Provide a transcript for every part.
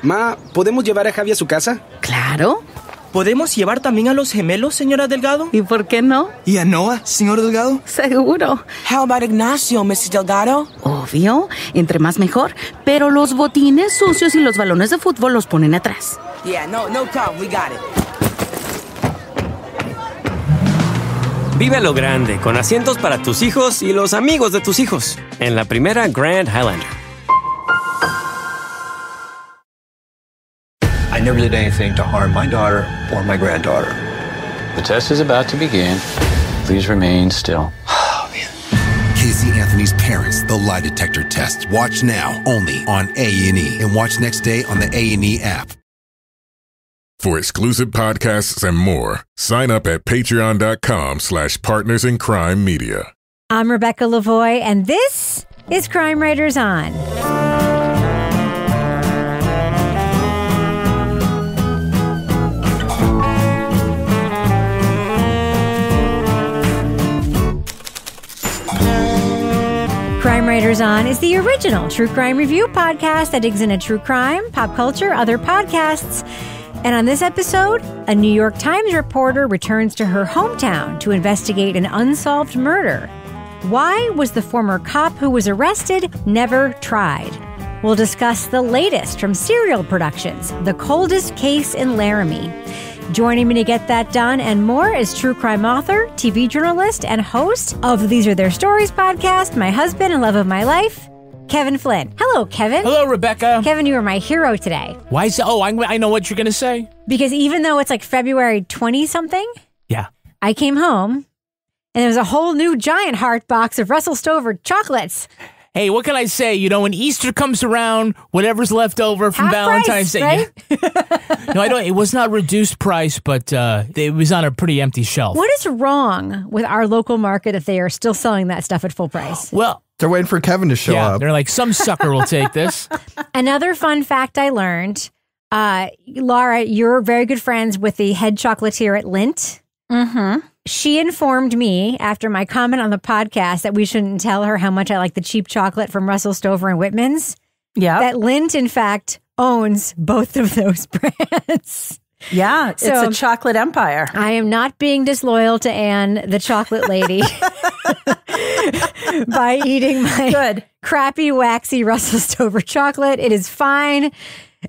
Ma, ¿podemos llevar a Javi a su casa? Claro. ¿Podemos llevar también a los gemelos, señora Delgado? ¿Y por qué no? ¿Y a Noah, señor Delgado? Seguro. How about Ignacio, Mrs. Delgado? Obvio. Entre más mejor. Pero los botines sucios y los balones de fútbol los ponen atrás. Yeah, no problem. We got it. Vive a lo grande, con asientos para tus hijos y los amigos de tus hijos. En la primera Grand Highlander. I never did anything to harm my daughter or my granddaughter. The test is about to begin. Please remain still. Oh, man. Casey Anthony's Parents, the lie detector test. Watch now, only on A&E. And watch next day on the A&E app. For exclusive podcasts and more, sign up at patreon.com/partnersincrimemedia. I'm Rebecca Lavoie, and this is Crime Writers On. Crime Writers On is the original true crime review podcast that digs into true crime, pop culture, other podcasts. And on this episode, a New York Times reporter returns to her hometown to investigate an unsolved murder. Why was the former cop who was arrested never tried? We'll discuss the latest from Serial Productions, The Coldest Case in Laramie. Joining me to get that done and more is true crime author, TV journalist, and host of These Are Their Stories podcast, my husband and love of my life, Kevin Flynn. Hello, Kevin. Hello, Rebecca. Kevin, you are my hero today. Why is that? Oh, I know what you're going to say. Because even though it's like February 20-something, yeah, I came home and there was a whole new giant heart box of Russell Stover chocolates. Hey, what can I say? You know, when Easter comes around, whatever's left over from half Valentine's Day. Right? No, I don't. It was not reduced price, but it was on a pretty empty shelf. What is wrong with our local market if they are still selling that stuff at full price? Well, they're waiting for Kevin to show up. They're like, some sucker will take this. Another fun fact I learned, Laura, you're very good friends with the head chocolatier at Lindt. Mm-hmm. She informed me after my comment on the podcast that we shouldn't tell her how much I like the cheap chocolate from Russell Stover and Whitman's. Yeah. That Lindt, in fact, owns both of those brands. Yeah, it's a chocolate empire. I am not being disloyal to Anne, the chocolate lady, by eating my crappy, waxy Russell Stover chocolate. It is fine.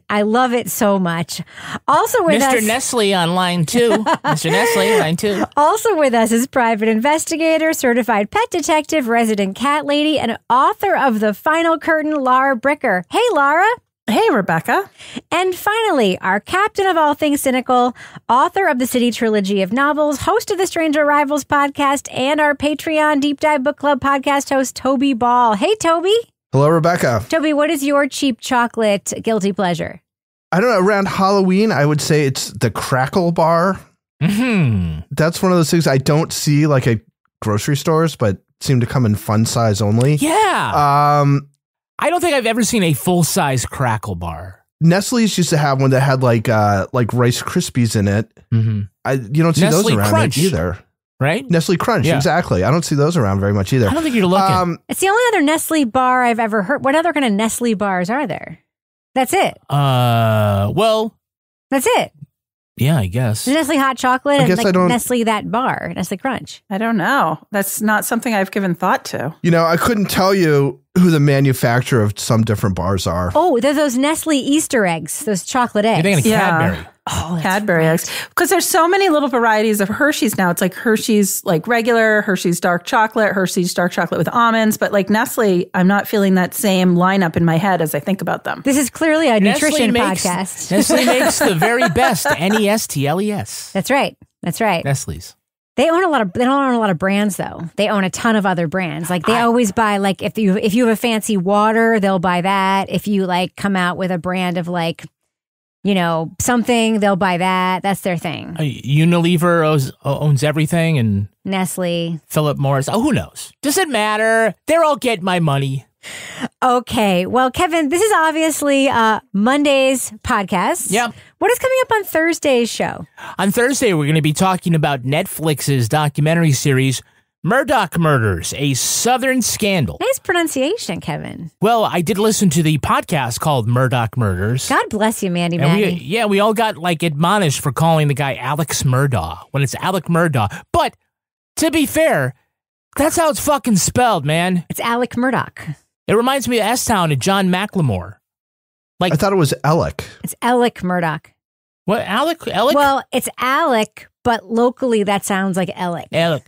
I love it so much. Also with us, Mr. Nestle on line 2. Mr. Nestle, line 2. Also with us is private investigator, certified pet detective, resident cat lady, and author of The Final Curtain, Laura Bricker. Hey, Laura. Hey, Rebecca. And finally, our captain of all things cynical, author of the City Trilogy of novels, host of the Stranger Rivals podcast, and our Patreon Deep Dive Book Club podcast host, Toby Ball. Hey, Toby. Hello, Rebecca. Toby, what is your cheap chocolate guilty pleasure? I don't know. Around Halloween, I would say it's the Crackle Bar. Mm-hmm. That's one of those things I don't see like at grocery stores, but seem to come in fun size only. Yeah. I don't think I've ever seen a full-size Crackle Bar. Nestle's used to have one that had like Rice Krispies in it. Mm-hmm. You don't see Nestle those around Crunch. either. Right? Nestle Crunch, Yeah. exactly. I don't see those around very much either. I don't think you're looking. It's the only other Nestle bar I've ever heard. What other kind of Nestle bars are there? That's it. Well, That's it. yeah, I guess. The Nestle hot chocolate I and guess like I don't- Nestle that bar, Nestle Crunch. I don't know. That's not something I've given thought to. You know, I couldn't tell you who the manufacturer of some different bars are. Oh, they're those Nestle Easter eggs, those chocolate eggs. You're thinking of Cadbury. Oh, that's Cadbury eggs. Because there's so many little varieties of Hershey's now. It's like Hershey's like regular, Hershey's dark chocolate, Hershey's dark chocolate with almonds. But like Nestle, I'm not feeling that same lineup in my head as I think about them. This is clearly a nutrition makes, podcast. Nestle makes the very best. Nestles. That's right. That's right. Nestle's. They don't own a lot of brands though. They own a ton of other brands. Like they always buy like if you have a fancy water, they'll buy that. If you like come out with a brand of like, you know, something, they'll buy that. That's their thing. Unilever owns everything, and Nestle. Philip Morris. Oh, who knows? Doesn't matter. They're all getting my money. Okay. Well, Kevin, this is obviously Monday's podcast. Yep. What is coming up on Thursday's show? On Thursday, we're going to be talking about Netflix's documentary series, Murdaugh Murders, a Southern Scandal. Nice pronunciation, Kevin. Well, I did listen to the podcast called Murdaugh Murders. God bless you, Mandy And Maggie. we all got admonished for calling the guy Alex Murdaugh when it's Alec Murdaugh. But to be fair, that's how it's fucking spelled, man. It's Alec Murdoch. It reminds me of S-Town and John McLemore. I thought it was Alec. It's Alec Murdoch. What, Alec? Well, it's Alec, but locally that sounds like Alec. Alec.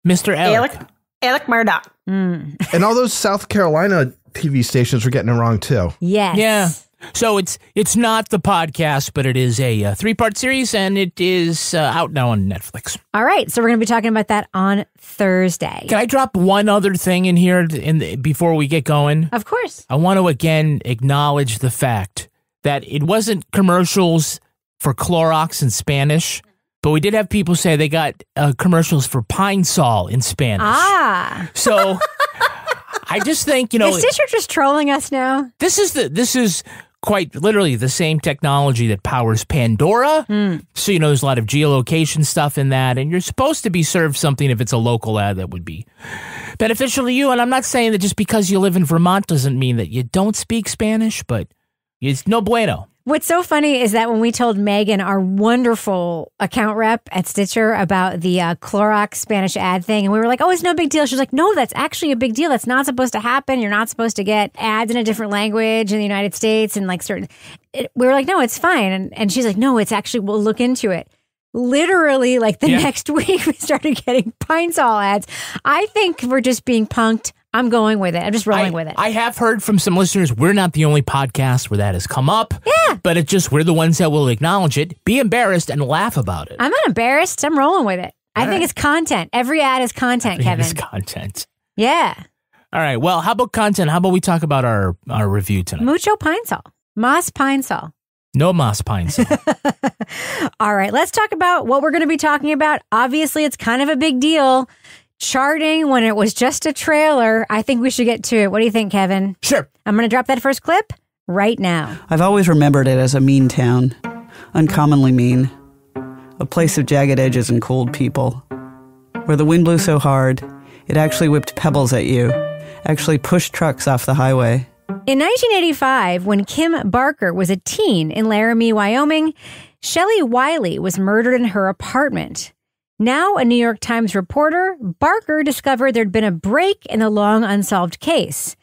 Mr. Alec. Alec Murdoch. Mm. And all those South Carolina TV stations were getting it wrong, too. Yes. Yeah. So it's not the podcast, but it is a 3-part series, and it is out now on Netflix. All right. So we're going to be talking about that on Thursday. Can I drop one other thing in here before we get going? Of course. I want to again acknowledge the fact that it wasn't commercials for Clorox in Spanish, but we did have people say they got commercials for Pine Sol in Spanish. Ah. So I just think, Is Stitcher just trolling us now? This is quite literally the same technology that powers Pandora. So, there's a lot of geolocation stuff in that, and you're supposed to be served something if it's a local ad that would be beneficial to you. And I'm not saying that just because you live in Vermont doesn't mean that you don't speak Spanish, but it's no bueno. What's so funny is that when we told Megan, our wonderful account rep at Stitcher, about the Clorox Spanish ad thing, and we were like, oh, it's no big deal. She was like, no, that's actually a big deal. That's not supposed to happen. You're not supposed to get ads in a different language in the United States and we were like, no, it's fine. And she's like, no, it's actually, we'll look into it. Literally, next week, we started getting Pine Sol ads. I think we're just being punked. I'm going with it. I'm just rolling with it. I have heard from some listeners, we're not the only podcast where that has come up. Yeah. But it's just, we're the ones that will acknowledge it, be embarrassed, and laugh about it. I'm not embarrassed. I'm rolling with it. I think it's content. Every ad is content, Kevin. It's content. Yeah. All right. Well, how about content? How about we talk about our review tonight? Mucho Pine Sol. Mas Pine Sol. No Mas Pine Sol. All right. Let's talk about what we're going to be talking about. Obviously, it's kind of a big deal. Charting when it was just a trailer. I think we should get to it. What do you think, Kevin? Sure. I'm going to drop that first clip right now. I've always remembered it as a mean town. Uncommonly mean. A place of jagged edges and cold people. Where the wind blew so hard, it actually whipped pebbles at you. Actually pushed trucks off the highway. In 1985, when Kim Barker was a teen in Laramie, Wyoming, Shelley Wiley was murdered in her apartment. Now a New York Times reporter, Barker discovered there'd been a break in the long unsolved case.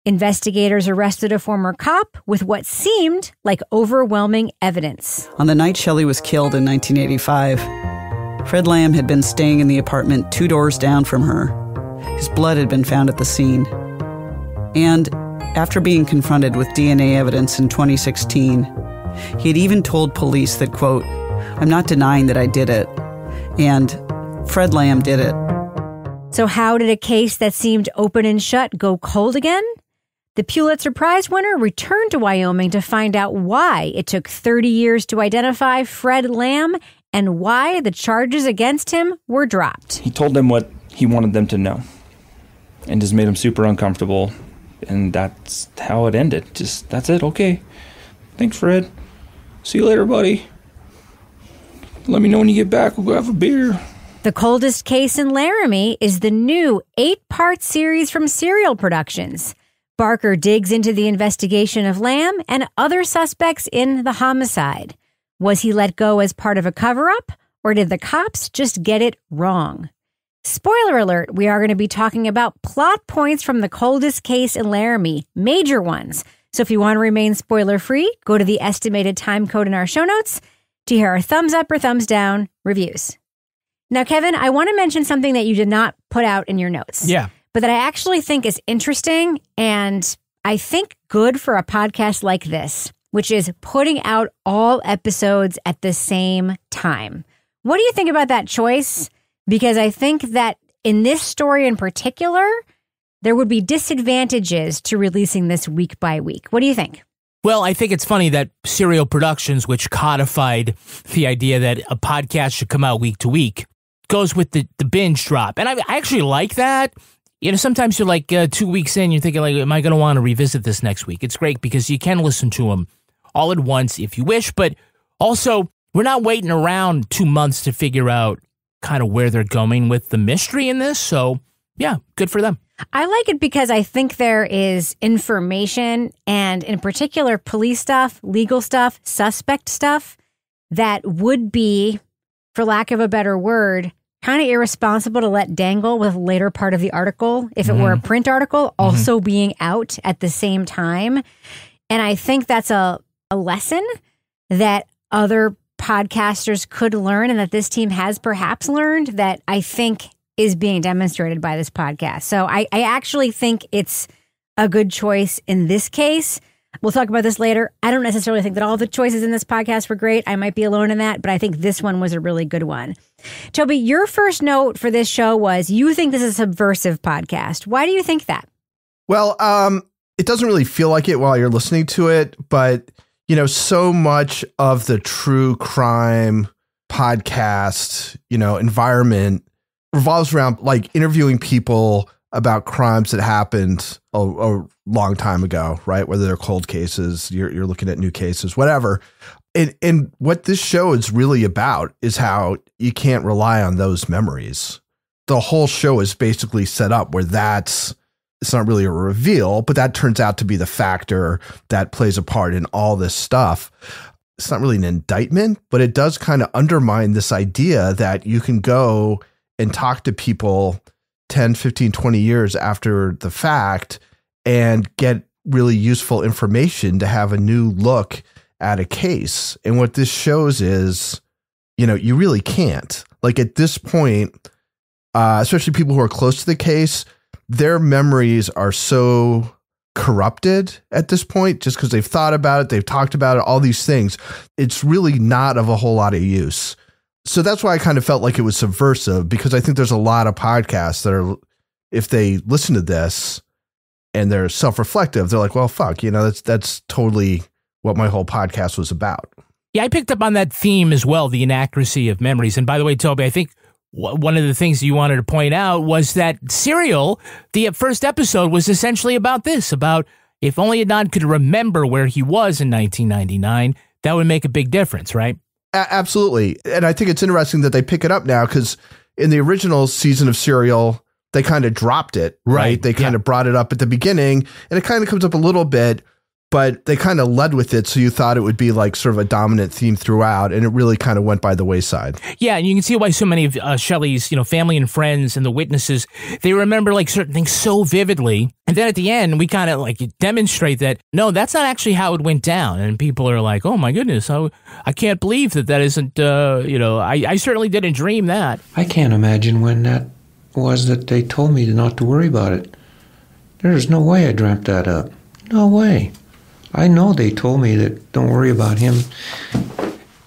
Investigators arrested a former cop with what seemed like overwhelming evidence. On the night Shelley was killed in 1985, Fred Lamb had been staying in the apartment 2 doors down from her. His blood had been found at the scene. And after being confronted with DNA evidence in 2016, he had even told police that, quote, "I'm not denying that I did it." And Fred Lamb did it. So how did a case that seemed open and shut go cold again? The Pulitzer Prize winner returned to Wyoming to find out why it took 30 years to identify Fred Lamb and why the charges against him were dropped. He told them what he wanted them to know and just made them super uncomfortable. And that's how it ended. Just, that's it. Okay. Thanks, Fred. See you later, buddy. Let me know when you get back. We'll go have a beer. The Coldest Case in Laramie is the new 8-part series from Serial Productions. Barker digs into the investigation of Lamb and other suspects in the homicide. Was he let go as part of a cover-up, or did the cops just get it wrong? Spoiler alert, we are going to be talking about plot points from The Coldest Case in Laramie, major ones. So if you want to remain spoiler-free, go to the estimated time code in our show notes to hear our thumbs up or thumbs down reviews. Now, Kevin, I want to mention something that you did not put out in your notes. Yeah. But that I actually think is interesting and I think good for a podcast like this, which is putting out all episodes at the same time. What do you think about that choice? Because I think that in this story in particular, there would be disadvantages to releasing this week by week. What do you think? Well, I think it's funny that Serial Productions, which codified the idea that a podcast should come out week to week, goes with the binge drop. And I actually like that. Sometimes you're like 2 weeks in, you're thinking like, am I going to want to revisit this next week? It's great because you can listen to them all at once if you wish. But also, we're not waiting around 2 months to figure out kind of where they're going with the mystery in this. So, yeah, good for them. I like it because I think there is information and in particular police stuff, legal stuff, suspect stuff that would be, for lack of a better word, kind of irresponsible to let dangle with a later part of the article, if it were a print article, also being out at the same time. And I think that's a lesson that other podcasters could learn and that this team has perhaps learned that I think is being demonstrated by this podcast. So I actually think it's a good choice in this case. We'll talk about this later. I don't necessarily think that all the choices in this podcast were great. I might be alone in that, but I think this one was a really good one. Toby, your first note for this show was you think this is a subversive podcast. Why do you think that? Well, it doesn't really feel like it while you're listening to it, but so much of the true crime podcast, environment revolves around like interviewing people about crimes that happened a long time ago, right? Whether they're cold cases, you're looking at new cases, whatever. And what this show is really about is how you can't rely on those memories. The whole show is basically set up where it's not really a reveal, but that turns out to be the factor that plays a part in all this stuff. It's not really an indictment, but it does kind of undermine this idea that you can go and talk to people 10, 15, 20 years after the fact and get really useful information to have a new look at a case. And what this shows is, you really can't. Like at this point, especially people who are close to the case, their memories are so corrupted at this point just because they've thought about it, they've talked about it, all these things. It's really not of a whole lot of use. So that's why I kind of felt like it was subversive, because I think there's a lot of podcasts that are, if they listen to this and they're self-reflective, they're like, well, fuck, that's totally what my whole podcast was about. Yeah, I picked up on that theme as well, the inaccuracy of memories. And by the way, Toby, I think one of the things you wanted to point out was that Serial, the first episode, was essentially about this, about if only Adnan could remember where he was in 1999, that would make a big difference, right? Absolutely. And I think it's interesting that they pick it up now, because in the original season of Serial, they kind of dropped it, right? They kind of brought it up at the beginning, and it kind of comes up a little bit, but they kind of led with it. So you thought it would be like sort of a dominant theme throughout, and it really kind of went by the wayside. Yeah. And you can see why so many of Shelley's, family and friends and the witnesses, they remember like certain things so vividly. And then at the end, we kind of like demonstrate that, no, that's not actually how it went down. And people are like, oh my goodness, I can't believe that isn't, I certainly didn't dream that. I can't imagine when that was that they told me not to worry about it. There's no way I dreamt that up. No way. I know they told me that don't worry about him.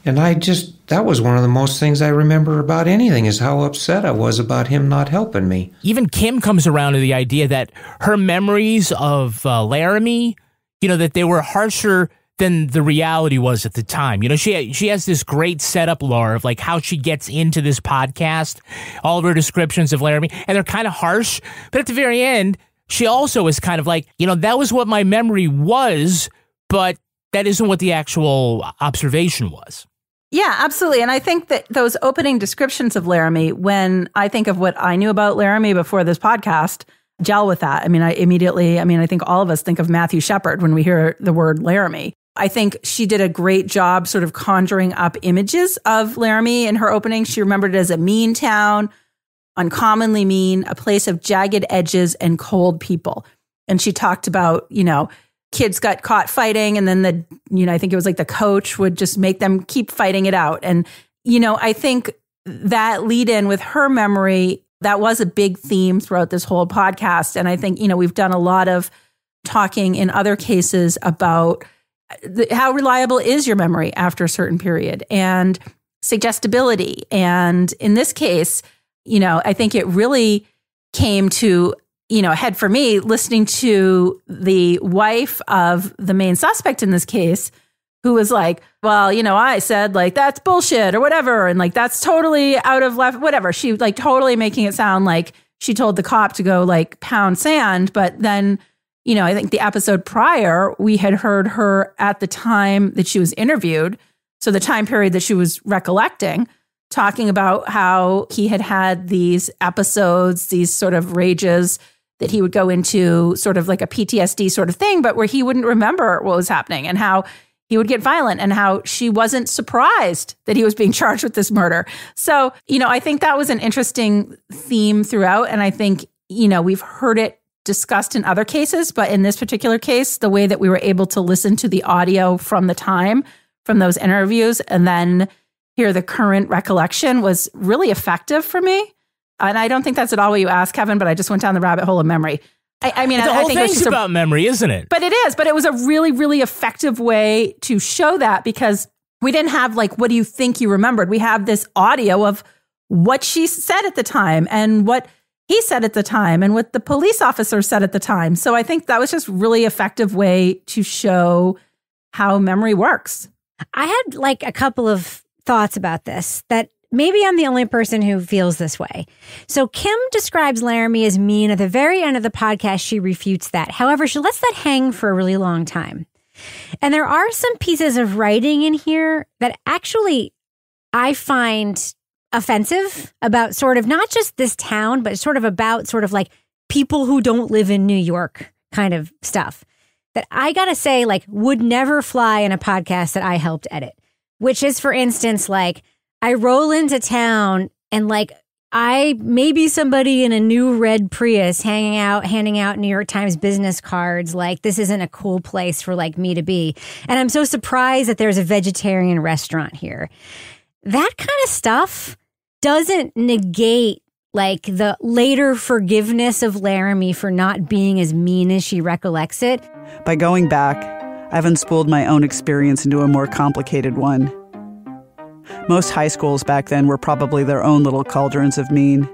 And that was one of the most things I remember about anything, is how upset I was about him not helping me. Even Kim comes around to the idea that her memories of Laramie, that they were harsher than the reality was at the time. She has this great setup, Laura, of like how she gets into this podcast, all of her descriptions of Laramie, and they're kind of harsh. But at the very end, she also is kind of like, that was what my memory was, but that isn't what the actual observation was. Yeah, absolutely. And I think that those opening descriptions of Laramie, when I think of what I knew about Laramie before this podcast, gel with that. I think all of us think of Matthew Shepard when we hear the word Laramie. I think she did a great job sort of conjuring up images of Laramie in her opening. She remembered it as a mean town, uncommonly mean, a place of jagged edges and cold people. And she talked about, kids got caught fighting, and then I think it was like the coach would just make them keep fighting it out. And, I think that lead in with her memory, that was a big theme throughout this whole podcast. And I think, we've done a lot of talking in other cases about how reliable is your memory after a certain period, and suggestibility. And in this case, I think it really came to, head for me listening to the wife of the main suspect in this case, who was like, well, I said like, that's bullshit or whatever. And like, that's totally out of left, whatever. She like totally making it sound like she told the cop to go like pound sand. But then, I think the episode prior, we had heard her at the time that she was interviewed. So the time period that she was recollecting, talking about how he had these episodes, these sort of rages that he would go into, sort of like a PTSD sort of thing, but where he wouldn't remember what was happening, and how he would get violent, and how she wasn't surprised that he was being charged with this murder. So, I think that was an interesting theme throughout. And I think, we've heard it discussed in other cases, but in this particular case, the way that we were able to listen to the audio from the time, from those interviews, and then hear the current recollection was really effective for me. And I don't think that's at all what you asked, Kevin, but I just went down the rabbit hole of memory. I mean, the I whole think thing's about memory, isn't it? But it is. But it was a really, really effective way to show that, because we didn't have like, what do you think you remembered? We have this audio of what she said at the time, and what he said at the time, and what the police officer said at the time. So I think that was just really effective way to show how memory works. I had like a couple of thoughts about this, that maybe I'm the only person who feels this way. So Kim describes Laramie as mean. At the very end of the podcast, she refutes that. However, she lets that hang for a really long time. And there are some pieces of writing in here that actually I find offensive about sort of not just this town, but sort of about sort of like people who don't live in New York kind of stuff that I got to say, like, would never fly in a podcast that I helped edit, which is, for instance, like, I roll into town and like I may be somebody in a new red Prius handing out New York Times business cards. Like, this isn't a cool place for like me to be. And I'm so surprised that there's a vegetarian restaurant here. That kind of stuff doesn't negate like the later forgiveness of Laramie for not being as mean as she recollects it. By going back, I've unspooled my own experience into a more complicated one. Most high schools back then were probably their own little cauldrons of mean.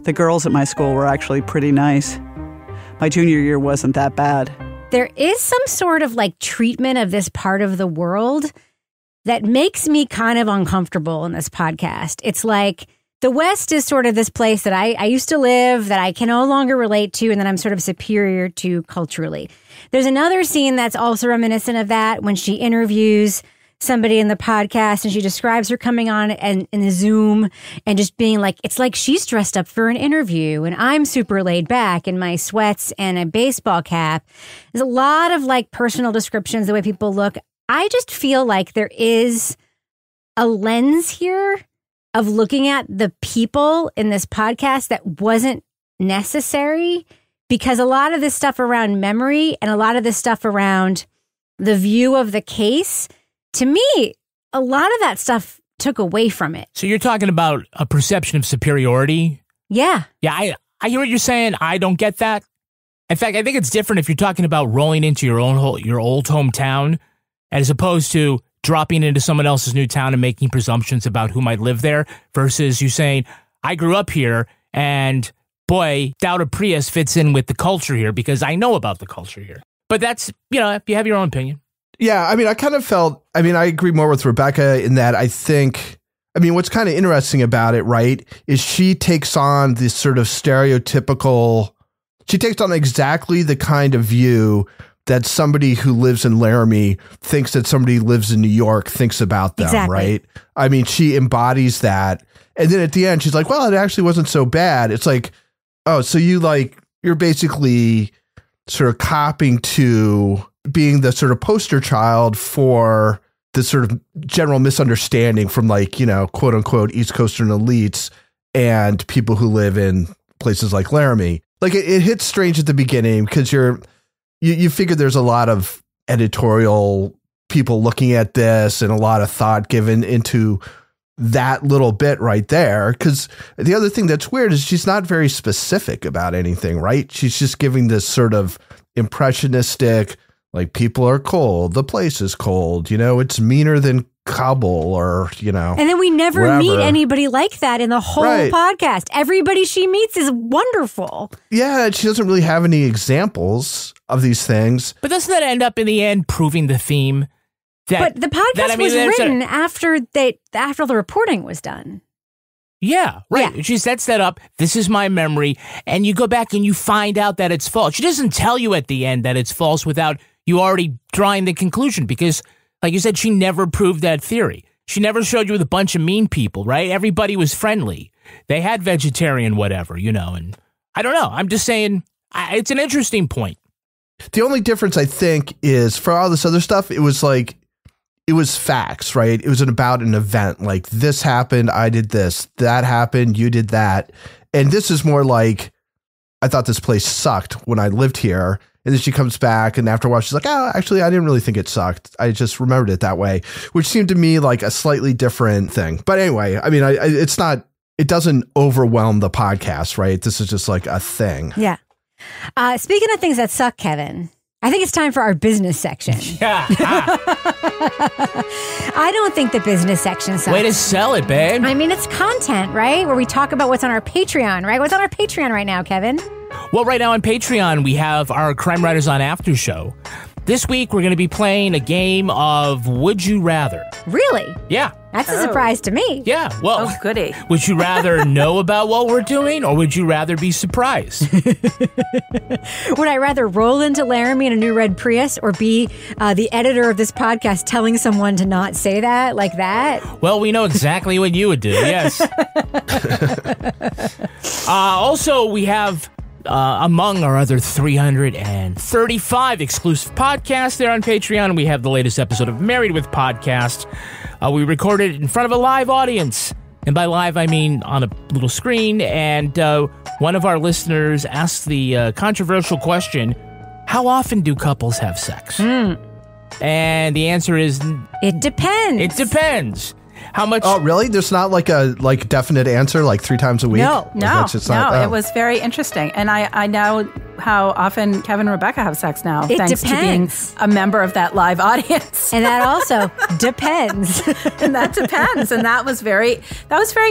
The girls at my school were actually pretty nice. My junior year wasn't that bad. There is some sort of like treatment of this part of the world that makes me kind of uncomfortable in this podcast. It's like the West is sort of this place that I used to live, that I can no longer relate to, and that I'm sort of superior to culturally. There's another scene that's also reminiscent of that when she interviews somebody in the podcast and she describes her coming on and in the Zoom and just being like, it's like she's dressed up for an interview and I'm super laid back in my sweats and a baseball cap. There's a lot of like personal descriptions, the way people look. I just feel like there is a lens here of looking at the people in this podcast that wasn't necessary, because a lot of this stuff around memory and a lot of this stuff around the view of the case, to me, a lot of that stuff took away from it. So you're talking about a perception of superiority? Yeah. Yeah, I hear what you're saying. I don't get that. In fact, I think it's different if you're talking about rolling into your old hometown as opposed to dropping into someone else's new town and making presumptions about who might live there versus you saying, I grew up here and boy, doubt a Prius fits in with the culture here because I know about the culture here. But that's, you have your own opinion. Yeah, I mean, I agree more with Rebecca in that what's kind of interesting about it, right, is she takes on this sort of she takes on exactly the kind of view that somebody who lives in Laramie thinks that somebody who lives in New York thinks about them, exactly. Right? I mean, she embodies that. And then at the end, she's like, well, it actually wasn't so bad. It's like, oh, so you're basically sort of copying to being the sort of poster child for the sort of general misunderstanding from like, quote unquote, East Coastern elites and people who live in places like Laramie. Like it hits strange at the beginning because you figure there's a lot of editorial people looking at this and a lot of thought given into that little bit right there. Because the other thing that's weird is she's not very specific about anything, right? She's just giving this sort of impressionistic, like people are cold, the place is cold, it's meaner than Kabul or, And then we never wherever. meet anybody like that in the whole podcast. Everybody she meets is wonderful. Yeah, she doesn't really have any examples of these things. But doesn't that end up in the end proving the theme? But the podcast was written after the reporting was done. Yeah, right. Yeah. She sets that up. This is my memory. And you go back and you find out that it's false. She doesn't tell you at the end that it's false without you already drawing the conclusion because, like you said, she never proved that theory. She never showed you with a bunch of mean people, right? Everybody was friendly. They had vegetarian whatever, and I don't know. I'm just saying it's an interesting point. The only difference, I think, is for all this other stuff, it was facts, right? It was about an event. Like, this happened, I did this, that happened, you did that. And this is more like, I thought this place sucked when I lived here. And then she comes back, and after a while, she's like, oh, actually, I didn't really think it sucked. I just remembered it that way, which seemed to me like a slightly different thing. But anyway, I mean, it doesn't overwhelm the podcast, right? This is just like a thing. Yeah. Speaking of things that suck, Kevin, I think it's time for our business section. Yeah. I don't think the business section sucks. Way to sell it, babe. I mean, it's content, right? Where we talk about what's on our Patreon, right? What's on our Patreon right now, Kevin? Well, right now on Patreon, we have our Crime Writers on After Show. This week, we're going to be playing a game of Would You Rather. Really? Yeah. That's a surprise to me. Yeah. Well, goody. Would you rather know about what we're doing, or would you rather be surprised? Would I rather roll into Laramie in a new red Prius, or be the editor of this podcast telling someone to not say that like that? Well, we know exactly what you would do, yes. Also, we have... among our other 335 exclusive podcasts there on Patreon, we have the latest episode of Married with Podcast. We recorded it in front of a live audience. And by live, I mean on a little screen. And one of our listeners asked the controversial question, how often do couples have sex? And the answer is... It depends. It depends. How much? Oh, really? There's not like a definite answer, like 3 times a week? No. It was very interesting. And I know how often Kevin and Rebecca have sex now, thanks to being a member of that live audience. And that also depends. And that depends. And that was very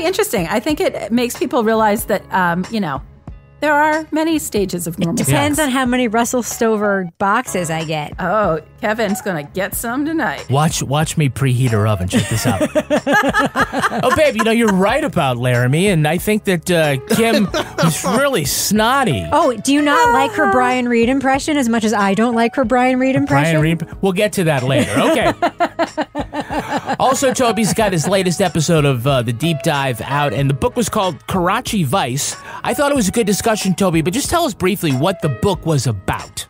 interesting. I think it makes people realize that, there are many stages of normal sex. It depends on how many Russell Stover boxes I get. Oh, Kevin's going to get some tonight. Watch me preheat her oven. Check this out. Oh, babe, you're right about Laramie, and I think that Kim is really snotty. Oh, do you not like her Brian Reed impression as much as I don't like her Brian Reed impression? We'll get to that later. Okay. Also, Toby's got his latest episode of The Deep Dive out, and the book was called Karachi Vice. I thought it was a good discussion, Toby, but just tell us briefly what the book was about.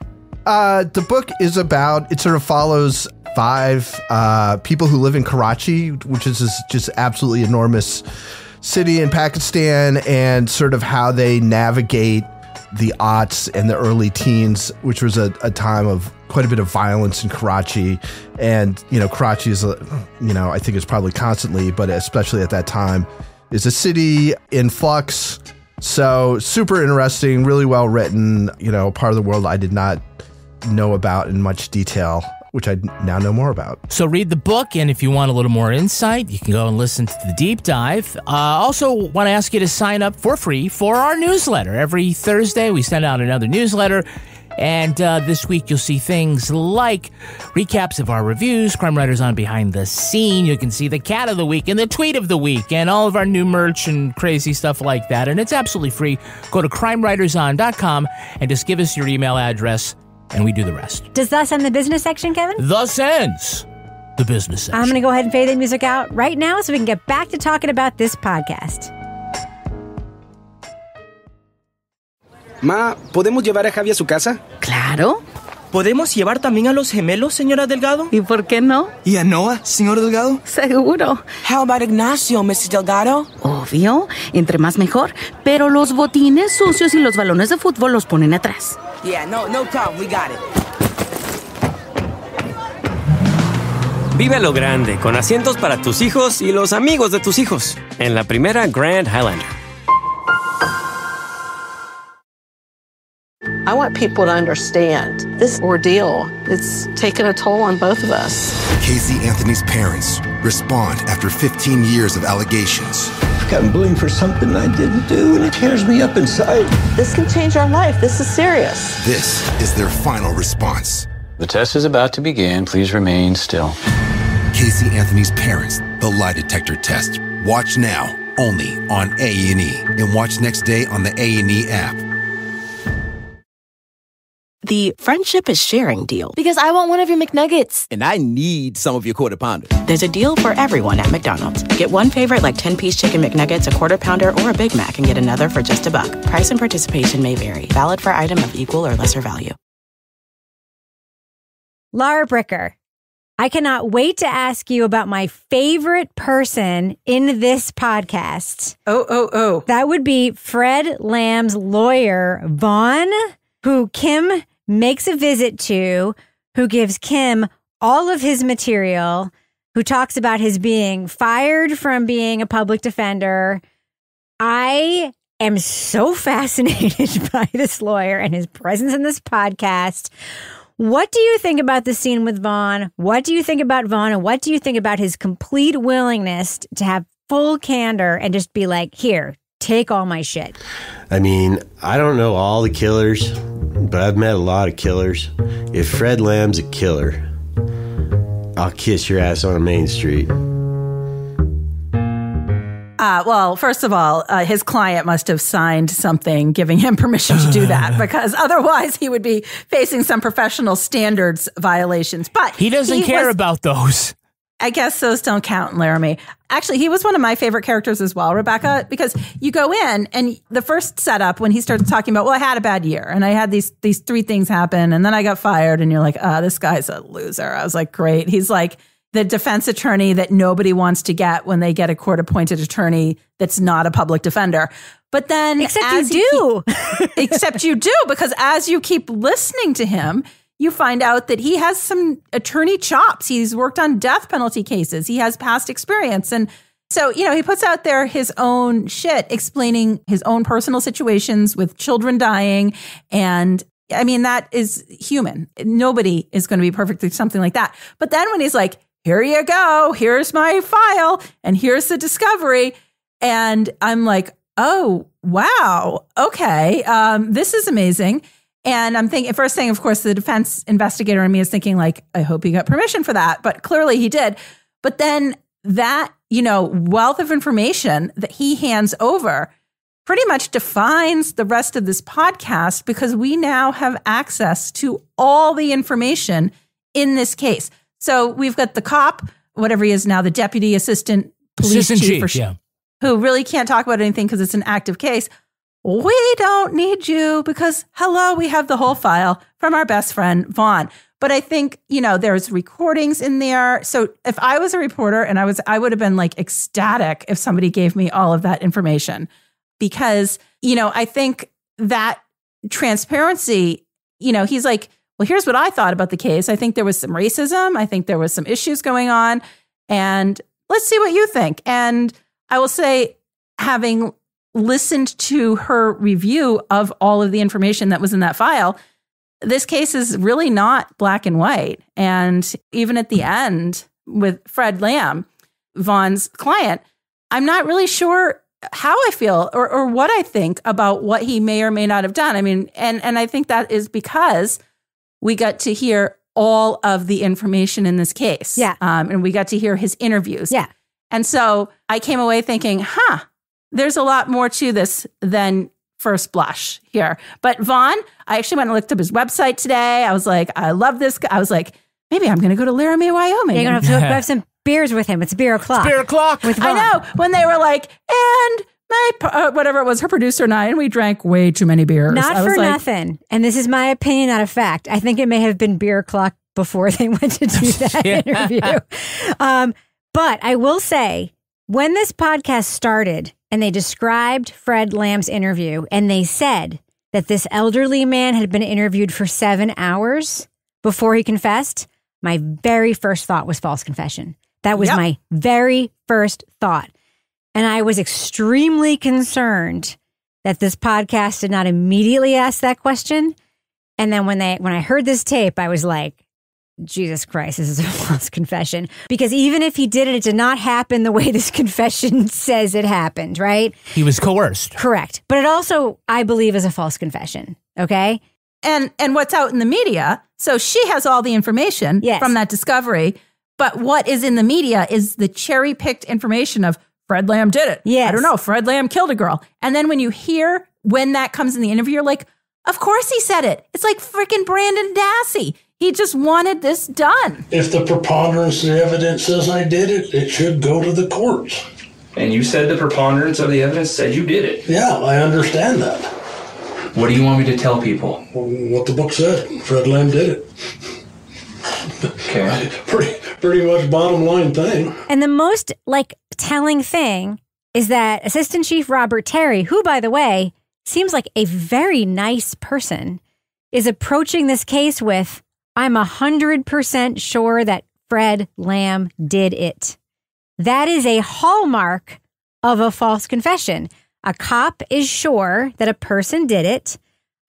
The book is about, it sort of follows 5 people who live in Karachi, which is this just absolutely enormous city in Pakistan, and sort of how they navigate the aughts and the early teens, which was a time of quite a bit of violence in Karachi. And, Karachi is, I think it's probably constantly, but especially at that time, is a city in flux. So super interesting, really well written, part of the world I did not know about in much detail, which I now know more about. So read the book, and if you want a little more insight, you can go and listen to The Deep Dive. Also want to ask you to sign up for free for our newsletter. Every Thursday, we send out another newsletter. And this week, you'll see things like recaps of our reviews, Crime Writers on Behind the Scene. You can see the cat of the week and the tweet of the week and all of our new merch and crazy stuff like that. And it's absolutely free. Go to crimewriterson.com and just give us your email address, and we do the rest. Does thus end the business section, Kevin? Thus ends the business section. I'm going to go ahead and fade the music out right now so we can get back to talking about this podcast. Ma, ¿podemos llevar a Javi a su casa? Claro. ¿Podemos llevar también a los gemelos, señora Delgado? ¿Y por qué no? ¿Y a Noah, señor Delgado? Seguro. How about Ignacio, Mrs. Delgado? Obvio, entre más mejor. Pero los botines sucios y los balones de fútbol los ponen atrás. Yeah, no problem, we got it. Vive a lo grande, con asientos para tus hijos y los amigos de tus hijos, en la primera Grand Highlander. I want people to understand this ordeal. It's taken a toll on both of us. Casey Anthony's parents respond after 15 years of allegations. I've gotten blamed for something I didn't do, and it tears me up inside. This can change our life. This is serious. This is their final response. The test is about to begin. Please remain still. Casey Anthony's parents, the lie detector test. Watch now, only on A&E. And watch next day on the A&E app. the friendship is sharing deal. Because I want one of your McNuggets. And I need some of your Quarter Pounder. There's a deal for everyone at McDonald's. Get one favorite like 10-piece chicken McNuggets, a Quarter Pounder, or a Big Mac and get another for just $1. Price and participation may vary. Valid for item of equal or lesser value. Lara Bricker, I cannot wait to ask you about my favorite person in this podcast. Oh. That would be Fred Lamb's lawyer, Vaughn, who Kim makes a visit to, who gives Kim all of his material, who talks about his being fired from being a public defender. I am so fascinated by this lawyer and his presence in this podcast. What do you think about the scene with Vaughn? What do you think about Vaughn? And what do you think about his complete willingness to have full candor and just be like, here, take all my shit? I mean, I don't know all the killers, but I've met a lot of killers. If Fred Lamb's a killer, I'll kiss your ass on Main Street. Well, first of all, his client must have signed something giving him permission to do that, because otherwise he would be facing some professional standards violations. But he doesn't care about those. I guess those don't count in Laramie. Actually, he was one of my favorite characters as well, Rebecca, because you go in and the first setup when he starts talking about, well, I had a bad year and I had these 3 things happen and then I got fired, and you're like, this guy's a loser. I was like, great. He's like the defense attorney that nobody wants to get when they get a court-appointed attorney that's not a public defender. But then Except you do, because as you keep listening to him, you find out that he has some attorney chops. He's worked on death penalty cases. He has past experience. And so, he puts out there his own shit, explaining his own personal situations with children dying. And I mean, that is human. Nobody is going to be perfect at something like that. But then when he's like, here you go, here's my file, and here's the discovery. And I'm like, oh, wow, okay, this is amazing. And I'm thinking, first thing, of course, the defense investigator in me is thinking like, I hope he got permission for that. But clearly he did. But then that, wealth of information that he hands over pretty much defines the rest of this podcast, because we now have access to all the information in this case. So we've got the cop, whatever he is now, the deputy assistant police chief, who really can't talk about anything because it's an active case. We don't need you because, hello, we have the whole file from our best friend, Vaughn. But I think, there's recordings in there. So if I was a reporter and I would have been like ecstatic if somebody gave me all of that information, because, I think that transparency, he's like, well, here's what I thought about the case. I think there was some racism. I think there was some issues going on. And let's see what you think. And I will say, having listened to her review of all of the information that was in that file, this case is really not black and white. And even at the end with Fred Lamb, Vaughn's client, I'm not really sure how I feel or what I think about what he may or may not have done. I mean, and I think that is because we got to hear all of the information in this case. Yeah. And we got to hear his interviews. Yeah. And so I came away thinking, there's a lot more to this than first blush here. But Vaughn, I actually went and looked up his website today. I was like, I love this guy. I was like, maybe I'm going to go to Laramie, Wyoming. You're going to have some beers with him. It's beer o'clock. Beer o'clock. With Vaughn. I know. When they were like, and my, whatever it was, her producer and I, and we drank way too many beers. Not for nothing. And this is my opinion, not a fact. I think it may have been beer o'clock before they went to do that interview. But I will say, when this podcast started and they described Fred Lamb's interview and they said that this elderly man had been interviewed for 7 hours before he confessed, my very first thought was false confession. That was my very first thought. And I was extremely concerned that this podcast did not immediately ask that question. And then when I heard this tape, I was like, Jesus Christ, this is a false confession. Because even if he did it, it did not happen the way this confession says it happened, right? He was coerced. Correct. But it also, I believe, is a false confession. Okay? And what's out in the media, so she has all the information from that discovery, but what is in the media is the cherry-picked information of Fred Lamb did it. Yes. I don't know, Fred Lamb killed a girl. And then when you hear when that comes in the interview, you're like, Of course he said it. It's like freaking Brandon Dassey. He just wanted this done. If the preponderance of the evidence says I did it, it should go to the courts. And you said the preponderance of the evidence said you did it. Yeah, I understand that. What do you want me to tell people? What the book said. Fred Lamb did it. Okay. Pretty much bottom line thing. And the most telling thing is that Assistant Chief Robert Terry, who, by the way, seems like a very nice person, is approaching this case with, I'm 100% sure that Fred Lamb did it. That is a hallmark of a false confession. A cop is sure that a person did it.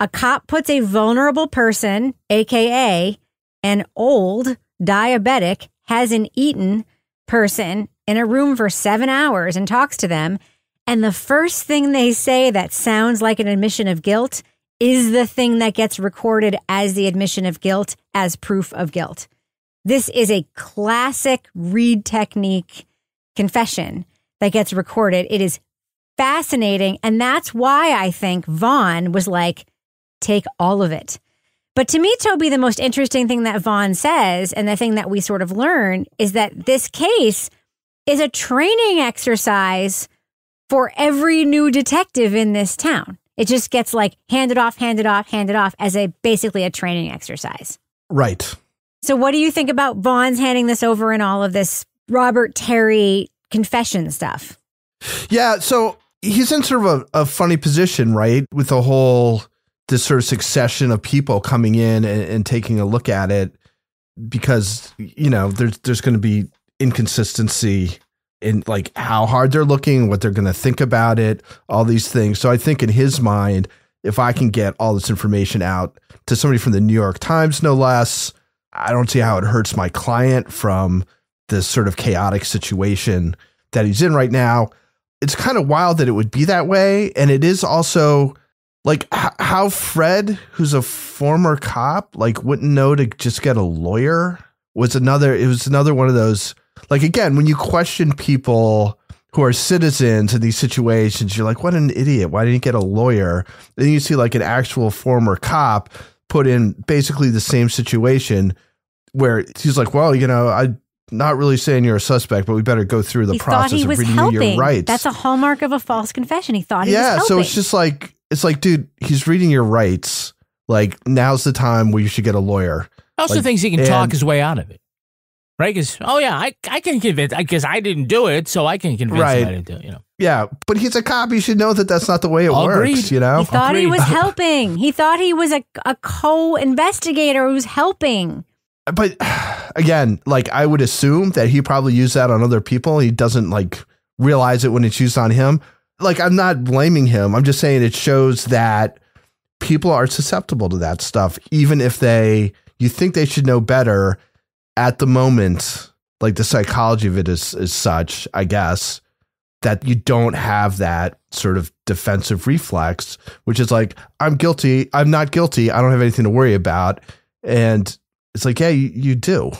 A cop puts a vulnerable person, aka an old diabetic, hasn't eaten person in a room for 7 hours and talks to them. And the first thing they say that sounds like an admission of guilt is the thing that gets recorded as the admission of guilt, as proof of guilt. This is a classic Reid technique confession that gets recorded. It is fascinating. And that's why I think Vaughn was like, take all of it. But to me, Toby, the most interesting thing that Vaughn says, and the thing that we sort of learn, is that this case is a training exercise for every new detective in this town. It just gets handed off as basically a training exercise. Right. So what do you think about Vaughn's handing this over and all of this Robert Terry confession stuff? Yeah, so he's in sort of a funny position, right? With the whole, this sort of succession of people coming in and taking a look at it, because, there's going to be inconsistency in how hard they're looking, what they're going to think about it, all these things. So I think in his mind, if I can get all this information out to somebody from the New York Times, no less, I don't see how it hurts my client from this sort of chaotic situation that he's in right now. It's kind of wild that it would be that way. And it is also how Fred, who's a former cop, wouldn't know to just get a lawyer was another one of those, again, when you question people who are citizens in these situations, you're like, what an idiot. Why didn't you get a lawyer? Then you see an actual former cop put in basically the same situation where he's like, well, I'm not really saying you're a suspect, but we better go through the process of reading you your rights. That's a hallmark of a false confession. He thought he was helping. So it's just dude, he's reading your rights. Now's the time where you should get a lawyer. He also thinks he can talk his way out of it. Right? Because, I can convince, because I didn't do it, so I can convince him I didn't do it, Yeah, but he's a cop. He should know that that's not the way it works, He thought he was helping. He thought he was a co-investigator who was helping. But again, I would assume that he probably used that on other people. He doesn't realize it when it's used on him. I'm not blaming him. I'm just saying it shows that people are susceptible to that stuff, even if you think they should know better. At the moment, the psychology of it is such, I guess, that you don't have that sort of defensive reflex, which is I'm guilty. I'm not guilty. I don't have anything to worry about. And it's yeah, you do.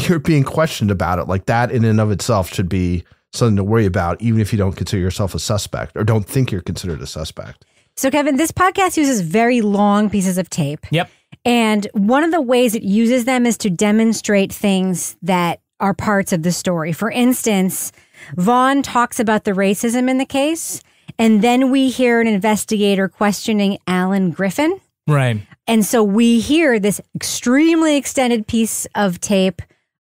You're being questioned about it. That in and of itself should be something to worry about, even if you don't consider yourself a suspect or don't think you're considered a suspect. So, Kevin, this podcast uses very long pieces of tape. Yep. And one of the ways it uses them is to demonstrate things that are parts of the story. For instance, Vaughn talks about the racism in the case, and then we hear an investigator questioning Alan Griffin. Right. And so we hear this extremely extended piece of tape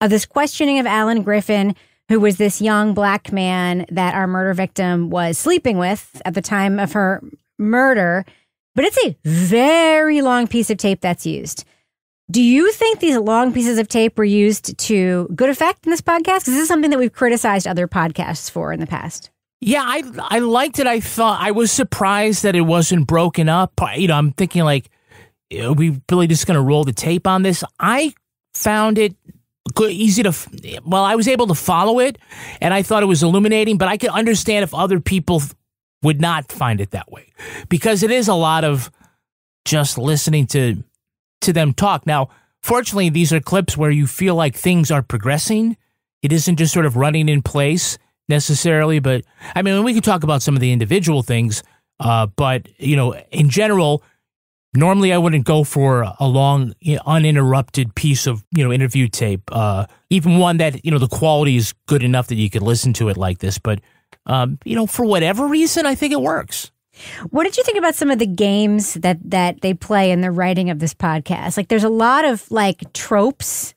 of this questioning of Alan Griffin, who was this young black man that our murder victim was sleeping with at the time of her murder. But it's a very long piece of tape that's used. Do you think these long pieces of tape were used to good effect in this podcast? Because this is something that we've criticized other podcasts for in the past. Yeah, I liked it. I was surprised that it wasn't broken up. I'm thinking are we really just going to roll the tape on this? I found it easy to, I was able to follow it, and I thought it was illuminating, but I could understand if other people would not find it that way, because it is a lot of just listening to them talk. Now, fortunately, these are clips where you feel like things are progressing. It isn't just sort of running in place necessarily, but we can talk about some of the individual things, but in general, Normally, I wouldn't go for a long, uninterrupted piece of, interview tape. Even one that, the quality is good enough that you could listen to it like this. But, for whatever reason, I think it works. What did you think about some of the games that they play in the writing of this podcast? Like, there's a lot of tropes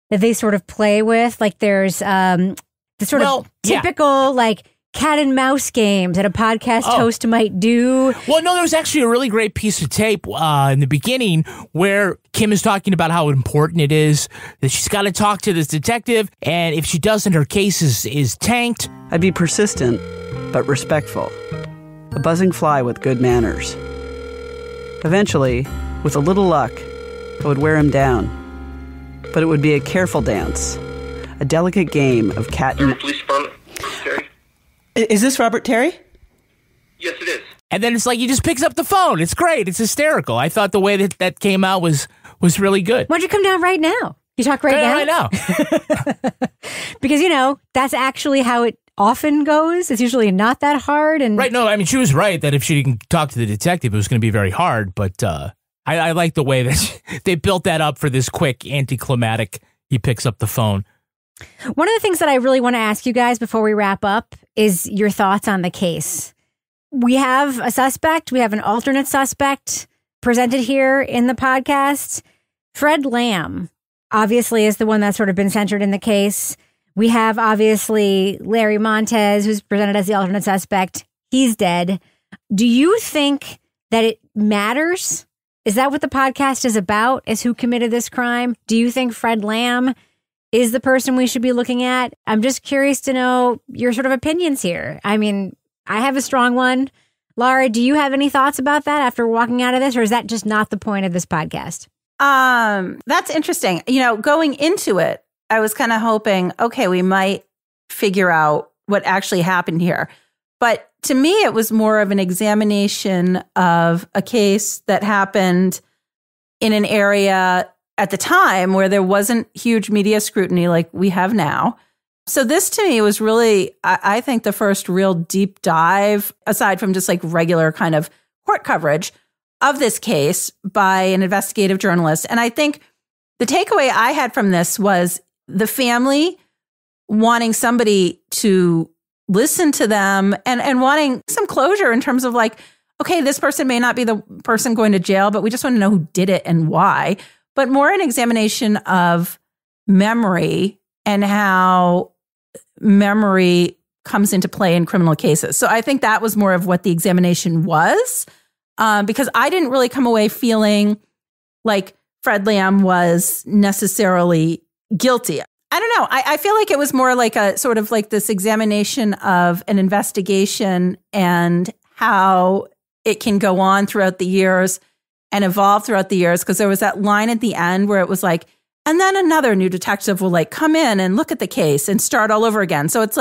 that they sort of play with. Like, there's the sort of typical cat and mouse games that a podcast host might do. Well, no, there was actually a really great piece of tape in the beginning where Kim is talking about how important it is that she's got to talk to this detective, and if she doesn't, her case is tanked. I'd be persistent, but respectful. A buzzing fly with good manners. Eventually, with a little luck, I would wear him down. But it would be a careful dance, a delicate game of cat and... Police Department, Terry? Is this Robert Terry? Yes, it is. And then it's like he just picks up the phone. It's great. It's hysterical. I thought the way that came out was really good. Why don't you come down right now? You talk right now? Right now. Because, that's actually how it often goes. It's usually not that hard. And right. No, I mean, she was right that if she didn't talk to the detective, it was going to be very hard. But I like the way that they built that up for this quick anticlimactic. He picks up the phone. One of the things that I really want to ask you guys before we wrap up is your thoughts on the case. We have a suspect. We have an alternate suspect presented here in the podcast. Fred Lamb, obviously, is the one that's sort of been centered in the case. We have, obviously, Larry Montez, who's presented as the alternate suspect. He's dead. Do you think that it matters? Is that what the podcast is about, is who committed this crime? Do you think Fred Lamb is the person we should be looking at? I'm just curious to know your sort of opinions here. I mean, I have a strong one. Laura, do you have any thoughts about that after walking out of this, or is that just not the point of this podcast? That's interesting. Going into it, I was kind of hoping, okay, we might figure out what actually happened here. But to me, it was more of an examination of a case that happened in an area at the time where there wasn't huge media scrutiny like we have now. So this to me was really, I think, the first real deep dive, aside from just regular kind of court coverage of this case by an investigative journalist. And I think the takeaway I had from this was the family wanting somebody to listen to them and wanting some closure in terms of okay, this person may not be the person going to jail, but we just want to know who did it and why. But more an examination of memory and how memory comes into play in criminal cases. So I think that was more of what the examination was, because I didn't really come away feeling like Fred Lamb was necessarily guilty. I don't know. I feel like it was more like a sort of this examination of an investigation and how it can go on throughout the years and evolve throughout the years, because there was that line at the end where it was and then another new detective will come in and look at the case and start all over again. So it's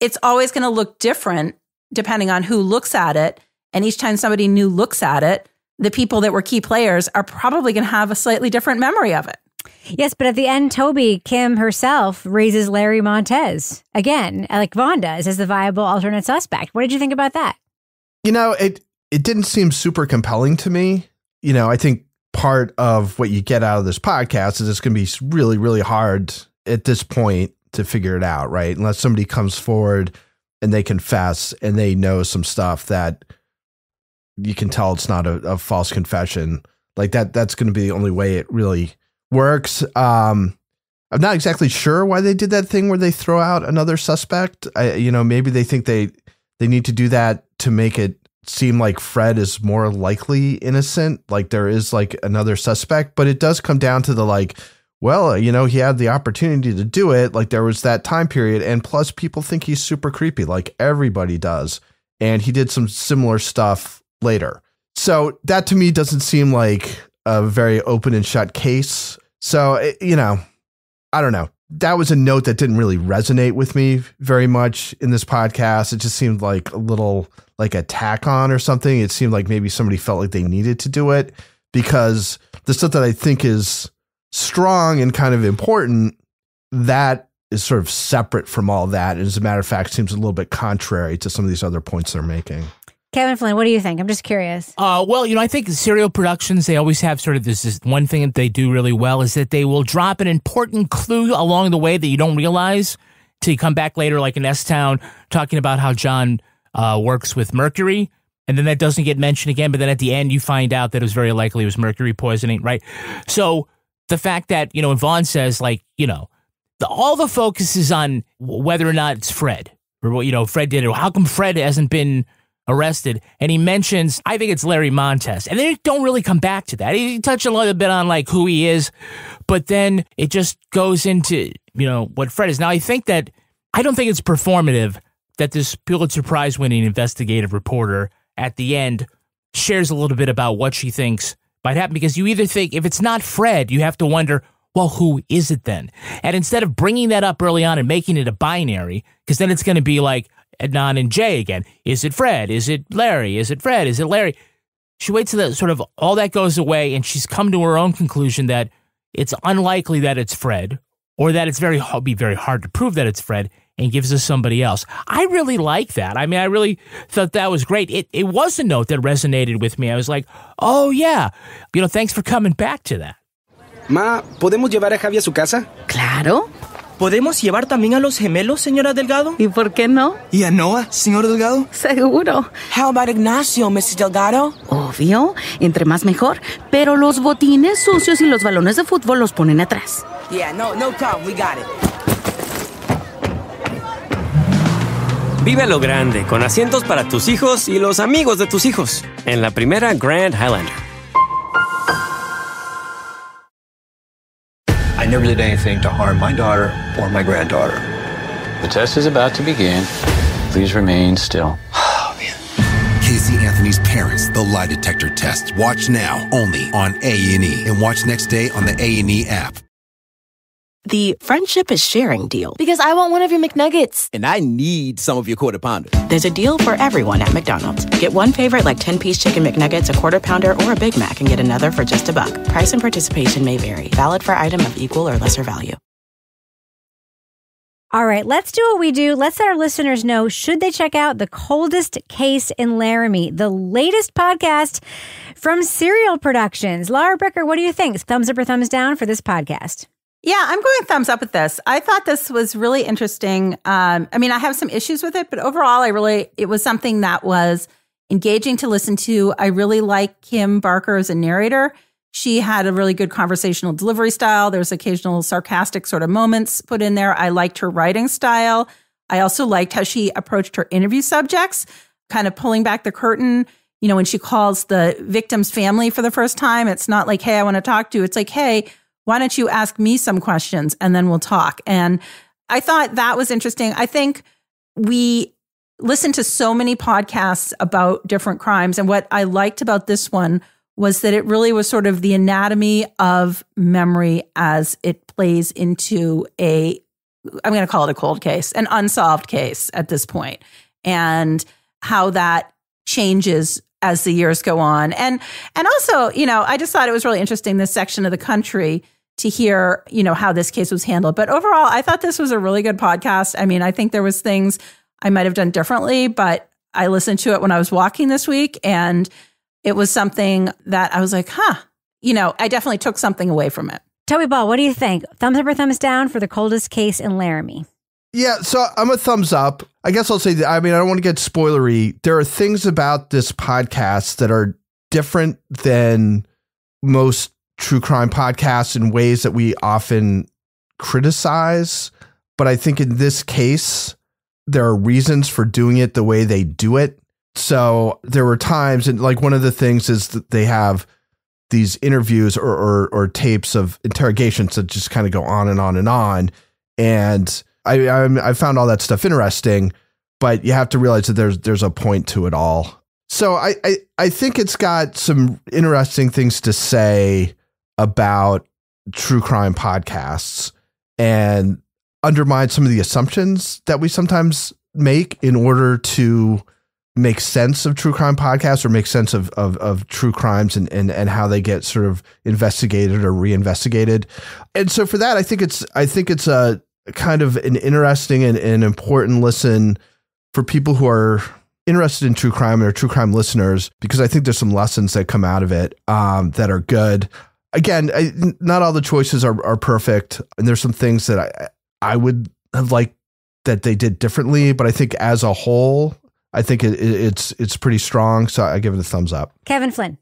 it's always going to look different depending on who looks at it. And each time somebody new looks at it, the people that were key players are probably going to have a slightly different memory of it. Yes, but at the end, Toby, Kim herself raises Larry Montez again, like Vaughn does, as the viable alternate suspect. What did you think about that? It didn't seem super compelling to me. I think part of what you get out of this podcast is it's going to be really, really hard at this point to figure it out, right? Unless somebody comes forward and they confess and they know some stuff that you can tell it's not a false confession. That's going to be the only way it really works. I'm not exactly sure why they did that thing where they throw out another suspect. Maybe they think they need to do that to make it seem like Fred is more likely innocent, like there is another suspect, but it does come down to the he had the opportunity to do it. There was that time period, and plus people think he's super creepy, like everybody does, and he did some similar stuff later. So that to me doesn't seem like a very open and shut case. So, I don't know. That was a note that didn't really resonate with me very much in this podcast. It just seemed like a little a tack on or something. It seemed like maybe somebody felt like they needed to do it, because the stuff that I think is strong and kind of important, that is sort of separate from all that. And as a matter of fact, seems a little bit contrary to some of these other points they're making. Kevin Flynn, what do you think? I'm just curious. Well, I think Serial Productions, they always have sort of this one thing that they do really well is that they will drop an important clue along the way that you don't realize till you come back later, like in S-Town, talking about how John works with mercury, and then that doesn't get mentioned again, but then at the end you find out that it was very likely it was mercury poisoning, right? So the fact that, Vaughn says, all the focus is on whether or not it's Fred, or what, Fred did it, or how come Fred hasn't been arrested, and he mentions, I think it's Larry Montes, and they don't really come back to that. He touched a little bit on who he is, but then it just goes into what Fred is. Now I don't think it's performative that this Pulitzer Prize winning investigative reporter at the end shares a little bit about what she thinks might happen, because you either think if it's not Fred, you have to wonder, well, who is it then? And instead of bringing that up early on and making it a binary, because then it's going to be like Adnan and Jay again. Is it Fred? Is it Larry? Is it Fred? Is it Larry? She waits till that sort of all that goes away, and she's come to her own conclusion that it's unlikely that it's Fred, or that it's be very hard to prove that it's Fred, and gives us somebody else. I really like that. I mean, I really thought that was great. It was a note that resonated with me. I was like, oh yeah, thanks for coming back to that. Ma, ¿podemos llevar a Javi a su casa? Claro. ¿Podemos llevar también a los gemelos, señora Delgado? ¿Y por qué no? ¿Y a Noah, señor Delgado? Seguro. How about Ignacio, Mrs. Delgado? Obvio. Entre más mejor. Pero los botines sucios y los balones de fútbol los ponen atrás. Yeah, no problem. We got it. Vive a lo grande, con asientos para tus hijos y los amigos de tus hijos. En la primera Grand Highlander. I never did anything to harm my daughter or my granddaughter. The test is about to begin. Please remain still. Casey Anthony's Parents, the lie detector test. Watch now, only on A&E. And watch next day on the A&E app. The friendship is sharing deal. Because I want one of your McNuggets. And I need some of your Quarter Pounder. There's a deal for everyone at McDonald's. Get one favorite like 10-piece chicken McNuggets, a Quarter Pounder, or a Big Mac, and get another for just $1. Price and participation may vary. Valid for item of equal or lesser value. All right, let's do what we do. Let's let our listeners know, should they check out The Coldest Case in Laramie, the latest podcast from Serial Productions. Laura Bricker, what do you think? Thumbs up or thumbs down for this podcast? Yeah, I'm going thumbs up with this. I thought this was really interesting. I have some issues with it, but overall, it was something that was engaging to listen to. I really like Kim Barker as a narrator. She had a really good conversational delivery style. There's occasional sarcastic sort of moments put in there. I liked her writing style. I also liked how she approached her interview subjects, kind of pulling back the curtain. When she calls the victim's family for the first time, it's not like, hey, I want to talk to you. It's like, hey, why don't you ask me some questions and then we'll talk? And I thought that was interesting. I think we listen to so many podcasts about different crimes. And what I liked about this one was that it really was sort of the anatomy of memory as it plays into I'm going to call it a cold case, an unsolved case at this point, and how that changes as the years go on. And also, I just thought it was really interesting, this section of the country, to hear, how this case was handled. But overall, I thought this was a really good podcast. I think there was things I might have done differently, but I listened to it when I was walking this week, and it was something that I was like, I definitely took something away from it. Toby Ball, what do you think? Thumbs up or thumbs down for The Coldest Case in Laramie? Yeah, so I'm a thumbs up. I guess I'll say that, I don't want to get spoilery. There are things about this podcast that are different than most true crime podcasts in ways that we often criticize. But I think in this case, there are reasons for doing it the way they do it. So there were times, and like one of the things is that they have these interviews or tapes of interrogations that just kind of go on and on and on. And I found all that stuff interesting, but you have to realize that there's a point to it all. So I think it's got some interesting things to say about true crime podcasts and undermine some of the assumptions that we sometimes make in order to make sense of true crime podcasts or make sense of true crimes and how they get sort of investigated or reinvestigated. And so for that, I think it's a kind of an interesting and important listen for people who are interested in true crime and are true crime listeners, because I think there's some lessons that come out of it that are good. Again, not all the choices are perfect, and there's some things that I would have liked that they did differently, but I think as a whole, I think it's pretty strong, so I give it a thumbs up. Kevin Flynn.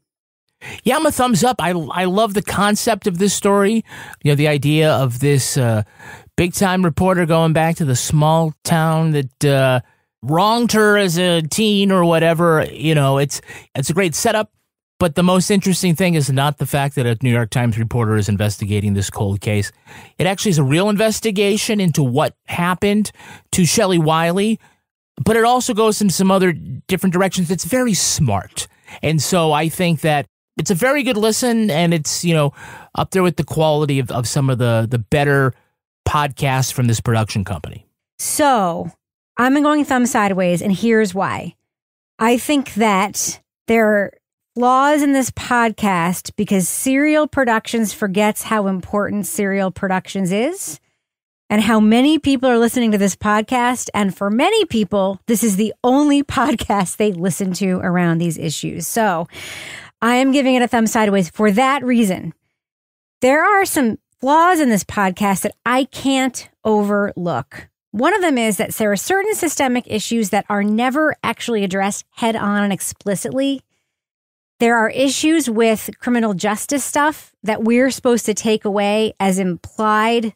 Yeah, I'm a thumbs up. I love the concept of this story. You know, the idea of this big-time reporter going back to the small town that wronged her as a teen or whatever. You know, it's a great setup. But the most interesting thing is not the fact that a New York Times reporter is investigating this cold case. It actually is a real investigation into what happened to Shelley Wiley, but it also goes in some other different directions. It's very smart. And so I think that it's a very good listen, and it's, you know, up there with the quality of some of the better podcasts from this production company. So I'm going thumb sideways, and here's why. I think that there are flaws in this podcast because Serial Productions forgets how important Serial Productions is and how many people are listening to this podcast. And for many people, this is the only podcast they listen to around these issues. So I am giving it a thumb sideways for that reason. There are some flaws in this podcast that I can't overlook. One of them is that there are certain systemic issues that are never actually addressed head on and explicitly. There are issues with criminal justice stuff that we're supposed to take away as implied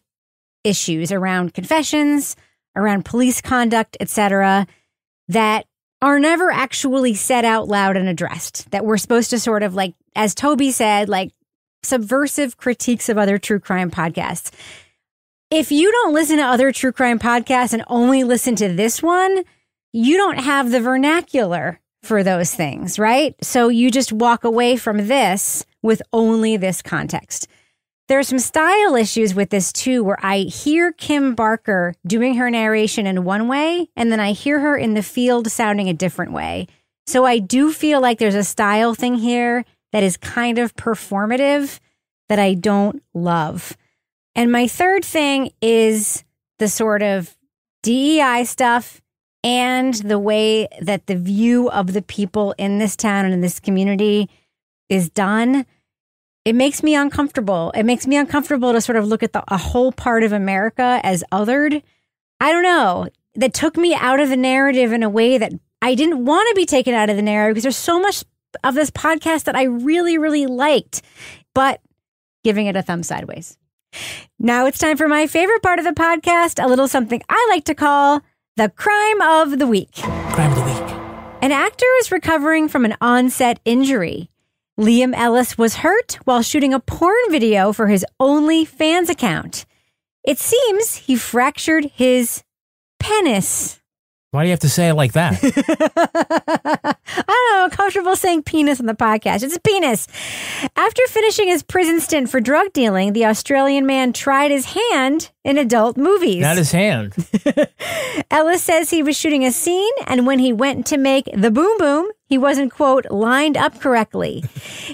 issues around confessions, around police conduct, etc., that are never actually said out loud and addressed, that we're supposed to sort of, like, as Toby said, like subversive critiques of other true crime podcasts. If you don't listen to other true crime podcasts and only listen to this one, you don't have the vernacular for those things, right? So you just walk away from this with only this context. There are some style issues with this too, where I hear Kim Barker doing her narration in one way, and then I hear her in the field sounding a different way. So I do feel like there's a style thing here that is kind of performative that I don't love. And my third thing is the sort of DEI stuff and the way that the view of the people in this town and in this community is done. It makes me uncomfortable. It makes me uncomfortable to sort of look at a whole part of America as othered. I don't know. That took me out of the narrative in a way that I didn't want to be taken out of the narrative, because there's so much of this podcast that I really, really liked, but giving it a thumb sideways. Now it's time for my favorite part of the podcast, a little something I like to call the Crime of the Week. Crime of the Week. An actor is recovering from an on-set injury. Liam Ellis was hurt while shooting a porn video for his OnlyFans account. It seems he fractured his penis. Why do you have to say it like that? I don't know, comfortable saying penis on the podcast. It's a penis. After finishing his prison stint for drug dealing, the Australian man tried his hand in adult movies. Not his hand. Ellis says he was shooting a scene, and when he went to make the boom boom, he wasn't, quote, lined up correctly.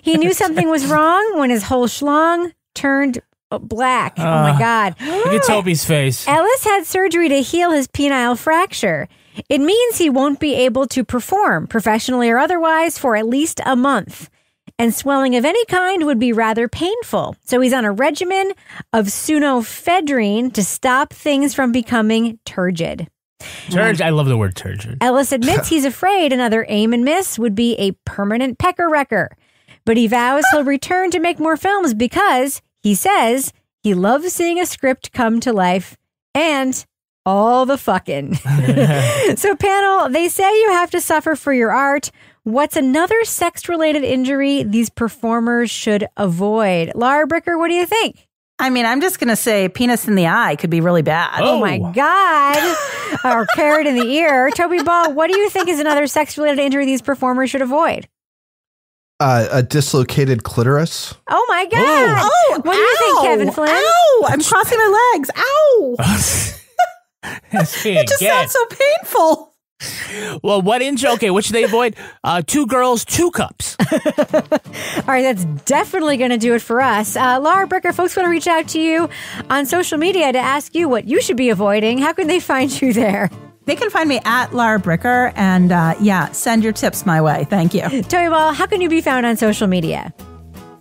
He knew something was wrong when his whole schlong turned black. Oh my God. Look at Toby's face. Ellis had surgery to heal his penile fracture. It means he won't be able to perform, professionally or otherwise, for at least a month. And swelling of any kind would be rather painful. So he's on a regimen of pseudoephedrine to stop things from becoming turgid. Turgid. I love the word turgid. Ellis admits he's afraid another aim and miss would be a permanent pecker-wrecker. But he vows he'll return to make more films because, he says, he loves seeing a script come to life and all the fucking. So, panel, they say you have to suffer for your art. What's another sex-related injury these performers should avoid? Laura Bricker, what do you think? I mean, I'm just going to say penis in the eye could be really bad. Oh my God. Or carrot in the ear. Toby Ball, what do you think is another sex-related injury these performers should avoid? A dislocated clitoris. Oh my God. Oh, what do you think, Kevin Flynn? Ow, I'm crossing my legs. Ow. It just sounds so painful. Well, what injury? Okay, what should they avoid? 2 girls, 2 cups. All right, that's definitely going to do it for us. Laura Bricker, folks want to reach out to you on social media to ask you what you should be avoiding. How can they find you there? They can find me at Lara Bricker, and send your tips my way. Thank you. Toby Ball, how can you be found on social media?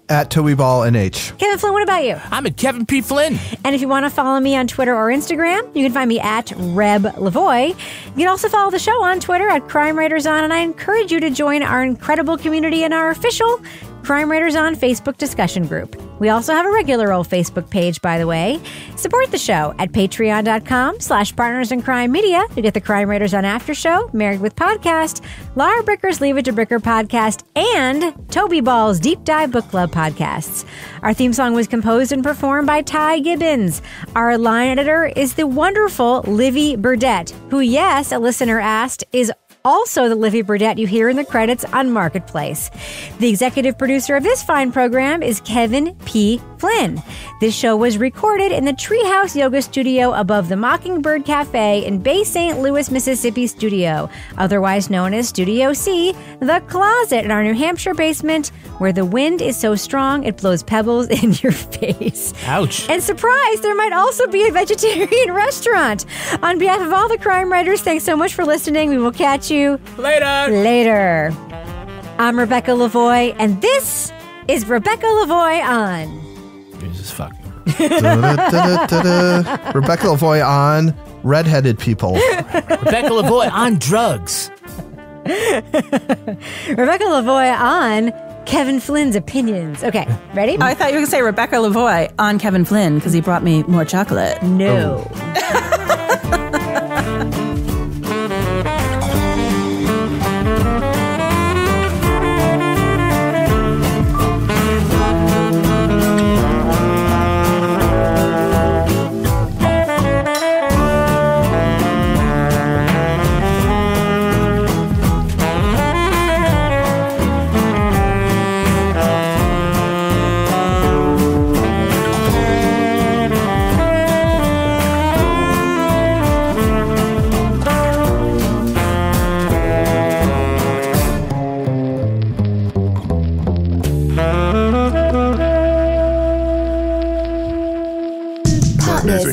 At TobyBallNH. Kevin Flynn, what about you? I'm at Kevin P. Flynn. And if you want to follow me on Twitter or Instagram, you can find me at Reb Lavoie. You can also follow the show on Twitter at Crime Writers On, and I encourage you to join our incredible community in our official Crime Writers On Facebook discussion group. We also have a regular old Facebook page, by the way. Support the show at patreon.com/partnersincrime-media to get the Crime Writers On After Show, Married with Podcast, Lara Bricker's Leave It to Bricker podcast, and Toby Ball's Deep Dive Book Club podcasts. Our theme song was composed and performed by Ty Gibbons. Our line editor is the wonderful Livy Burdett, who, yes, a listener asked, is also the Livy Burdett you hear in the credits on Marketplace. The executive producer of this fine program is Kevin P. Flynn. This show was recorded in the Treehouse Yoga Studio above the Mockingbird Cafe in Bay St. Louis, Mississippi studio, otherwise known as Studio C, the closet in our New Hampshire basement, where the wind is so strong it blows pebbles in your face. Ouch. And surprise, there might also be a vegetarian restaurant. On behalf of all the crime writers, thanks so much for listening. We will catch you later. I'm Rebecca Lavoie, and this is Rebecca Lavoie On. Jesus fucking. Rebecca Lavoie on redheaded people. Rebecca Lavoie on drugs. Rebecca Lavoie on Kevin Flynn's opinions. Okay, ready? I thought you were going to say Rebecca Lavoie on Kevin Flynn because he brought me more chocolate. No.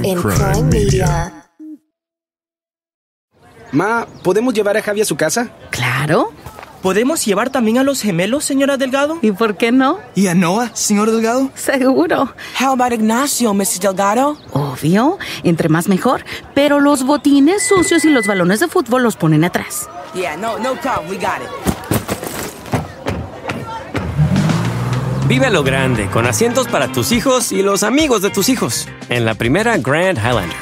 In Crime Media. Ma, ¿podemos llevar a Javi a su casa? Claro. ¿Podemos llevar también a los gemelos, señora Delgado? ¿Y por qué no? ¿Y a Noah, señor Delgado? Seguro. How about Ignacio, Mrs. Delgado? Obvio. Entre más mejor. Pero los botines sucios y los balones de fútbol los ponen atrás. Yeah, no problem. We got it. Vive a lo grande, con asientos para tus hijos y los amigos de tus hijos, en la primera Grand Highlander.